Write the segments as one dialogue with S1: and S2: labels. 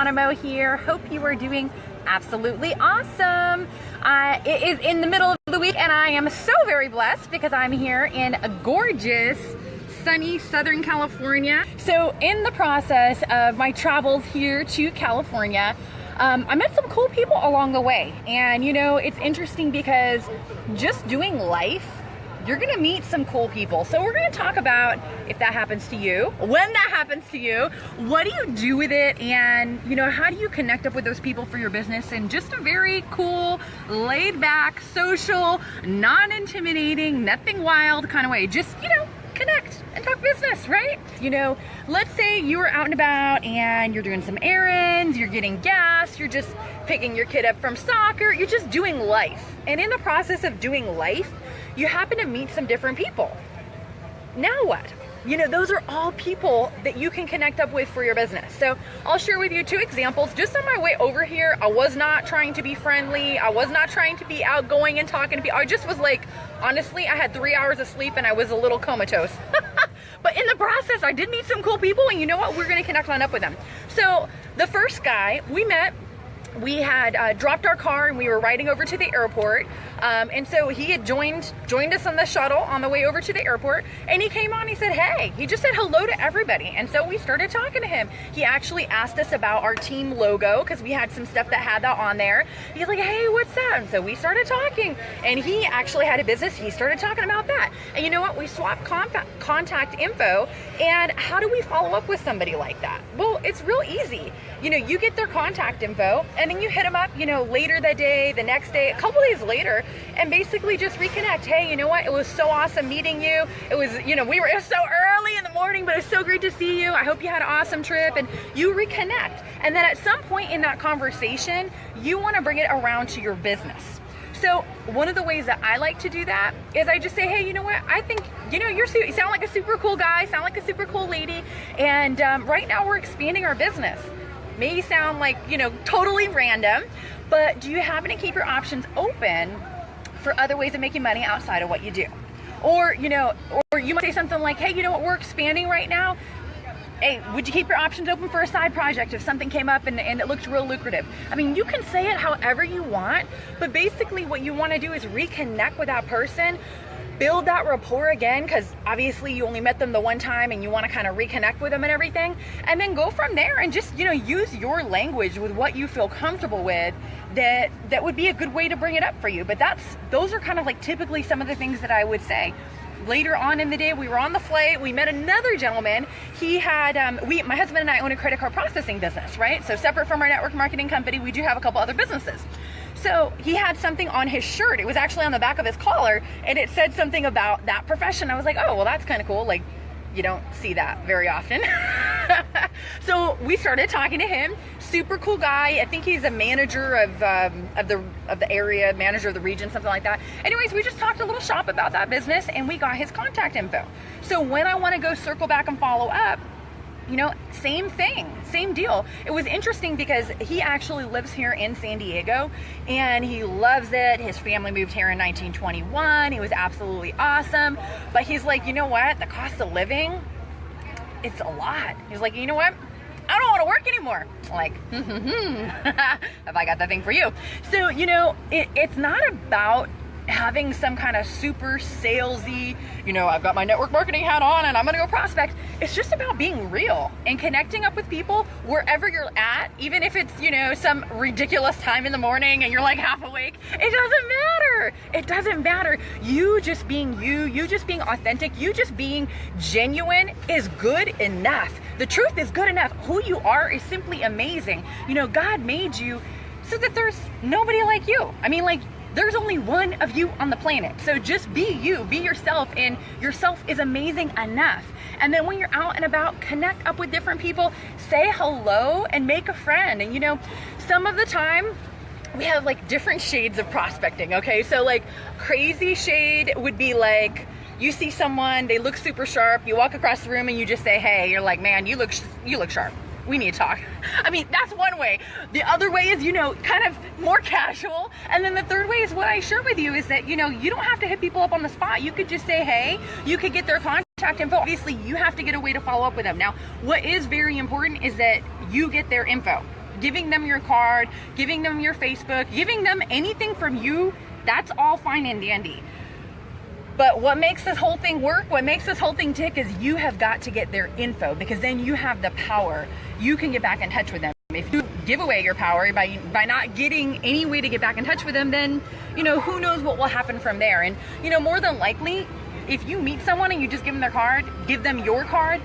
S1: Jeronimo here. Hope you are doing absolutely awesome. It is in the middle of the week and I am so very blessed because I'm here in a gorgeous sunny Southern California. So in the process of my travels here to California, I met some cool people along the way. And you know, it's interesting because just doing life, you're gonna meet some cool people. So we're gonna talk about if that happens to you, when that happens to you, what do you do with it, and you know, how do you connect up with those people for your business in just a very cool, laid back, social, non-intimidating, nothing wild kind of way. Just, you know, connect and talk business, right? You know, let's say you are out and about and you're doing some errands, you're getting gas, you're just picking your kid up from soccer, you're just doing life. And in the process of doing life, you happen to meet some different people. Now what? You know, those are all people that you can connect up with for your business. So I'll share with you two examples. Just on my way over here, I was not trying to be friendly. I was not trying to be outgoing and talking to people. I just was like, honestly, I had 3 hours of sleep and I was a little comatose. But in the process, I did meet some cool people, and you know what? We're gonna connect on up with them. So the first guy we met, we had dropped our car and we were riding over to the airport. And so he had joined us on the shuttle on the way over to the airport, and he came on, he said, hey, he just said hello to everybody. And so we started talking to him. He actually asked us about our team logo because we had some stuff that had that on there. He's like, hey, what's that? And so we started talking, and he actually had a business. He started talking about that. And you know what? We swapped contact info. And how do we follow up with somebody like that? Well, it's real easy. You know, you get their contact info and then you hit them up, you know, later that day, the next day, a couple days later, and basically just reconnect. Hey, you know what? It was so awesome meeting you. It was, you know, it was so early in the morning, but it was so great to see you. I hope you had an awesome trip, and you reconnect. And then at some point in that conversation, you want to bring it around to your business. So one of the ways that I like to do that is I just say, hey, you know what? I think, you know, you sound like a super cool guy, sound like a super cool lady. And right now we're expanding our business. May sound like, you know, totally random, but do you happen to keep your options open for other ways of making money outside of what you do? Or, you know, or you might say something like, hey, you know what? We're expanding right now. Hey, would you keep your options open for a side project if something came up and it looked real lucrative? I mean, you can say it however you want, but basically what you want to do is reconnect with that person, build that rapport again, because obviously you only met them the one time and you want to kind of reconnect with them and everything, and then go from there and just, you know, use your language with what you feel comfortable with. That would be a good way to bring it up for you. But those are kind of like typically some of the things that I would say. Later on in the day, we were on the flight, we met another gentleman. He had, my husband and I own a credit card processing business, right? So separate from our network marketing company, we do have a couple other businesses. So he had something on his shirt. It was actually on the back of his collar, and it said something about that profession. I was like, oh, well, that's kind of cool. Like, you don't see that very often. So we started talking to him. Super cool guy. I think he's a manager of the area, manager of the region, something like that. Anyways, we just talked a little shop about that business, and we got his contact info. So when I want to go circle back and follow up, you know, same thing, same deal. It was interesting because he actually lives here in San Diego and he loves it. His family moved here in 1921. He was absolutely awesome. But he's like, you know what? The cost of living, it's a lot. He's like, you know what? I don't want to work anymore. I'm like, have I got that thing for you? So, you know, it's not about having some kind of super salesy, you know, I've got my network marketing hat on and I'm gonna go prospect. It's just about being real and connecting up with people wherever you're at, even if it's, you know, some ridiculous time in the morning and you're like half awake. It doesn't matter. It doesn't matter. You just being you just being authentic, you just being genuine is good enough. The truth is good enough. Who you are is simply amazing. You know, God made you so that there's nobody like you. I mean, like, there's only one of you on the planet. So just be you, be yourself, and yourself is amazing enough. And then when you're out and about, connect up with different people, say hello and make a friend. And you know, some of the time we have like different shades of prospecting, okay? So like crazy shade would be like, you see someone, they look super sharp, you walk across the room and you just say, hey, you're like, man, you look sharp. We need to talk. I mean, that's one way. The other way is, you know, kind of more casual. And then the third way is what I share with you is that, you know, you don't have to hit people up on the spot. You could just say, hey, you could get their contact info. Obviously, you have to get a way to follow up with them. Now, what is very important is that you get their info. giving them your card, giving them your Facebook, giving them anything from you, that's all fine and dandy. But what makes this whole thing work, what makes this whole thing tick is you have got to get their info, because then you have the power. You can get back in touch with them. If you give away your power by not getting any way to get back in touch with them, then, who knows what will happen from there. And, more than likely, if you meet someone and you just give them their card, give them your card,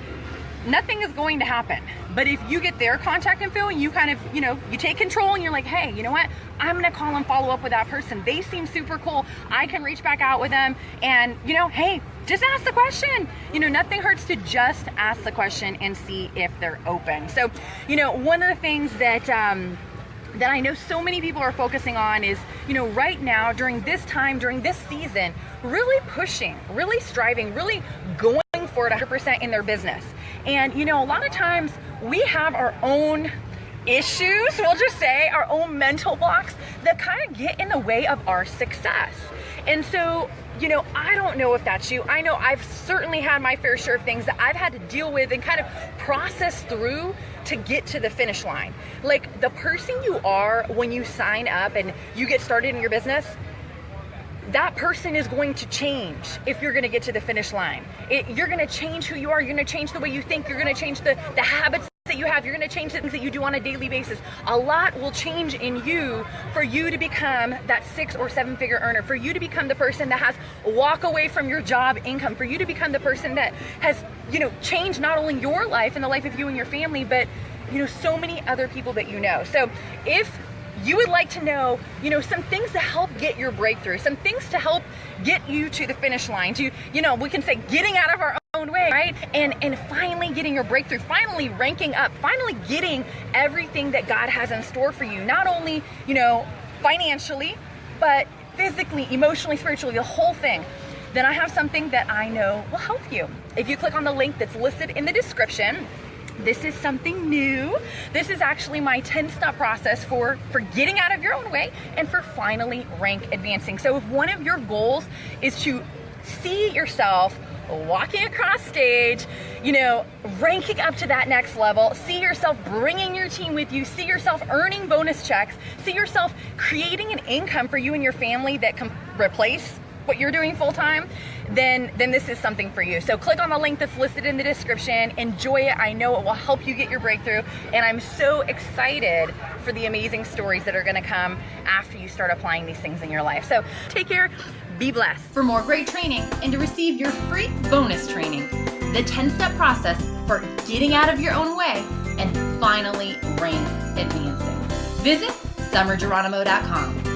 S1: nothing is going to happen. But if you get their contact info and you kind of, you take control and you're like, hey, you know what? I'm going to call and follow up with that person. They seem super cool. I can reach back out with them and, hey, just ask the question. Nothing hurts to just ask the question and see if they're open. So, one of the things that I know so many people are focusing on is, right now, during this time, during this season, really pushing, really striving, really going for it 100% in their business. And, a lot of times we have our own issues, we'll just say, our own mental blocks that kind of get in the way of our success. And so, I don't know if that's you. I know I've certainly had my fair share of things that I've had to deal with and kind of process through to get to the finish line. Like, the person you are when you sign up and you get started in your business, that person is going to change if you're going to get to the finish line. You're going to change who you are. You're going to change the way you think. You're going to change the habits that you have. You're going to change the things that you do on a daily basis. A lot will change in you for you to become that 6 or 7 figure earner, for you to become the person that has walk away from your job income, for you to become the person that has, changed not only your life and the life of you and your family, but, so many other people that you know. So if you would like to know, some things to help get your breakthrough, some things to help get you to the finish line, to, we can say getting out of our own way, right? And finally getting your breakthrough, finally ranking up, finally getting everything that God has in store for you, not only, financially, but physically, emotionally, spiritually, the whole thing. Then I have something that I know will help you. If you click on the link that's listed in the description, this is something new. This is actually my 10-step process for getting out of your own way and for finally rank advancing. So if one of your goals is to see yourself walking across stage, ranking up to that next level, see yourself bringing your team with you, see yourself earning bonus checks, see yourself creating an income for you and your family that can replace what you're doing full time, then this is something for you. So click on the link that's listed in the description. Enjoy it. I know it will help you get your breakthrough, and I'm so excited for the amazing stories that are going to come after you start applying these things in your life. So take care, be blessed. For more great training and to receive your free bonus training, the 10-step process for getting out of your own way and finally rank advancing, visit summerjeronimo.com.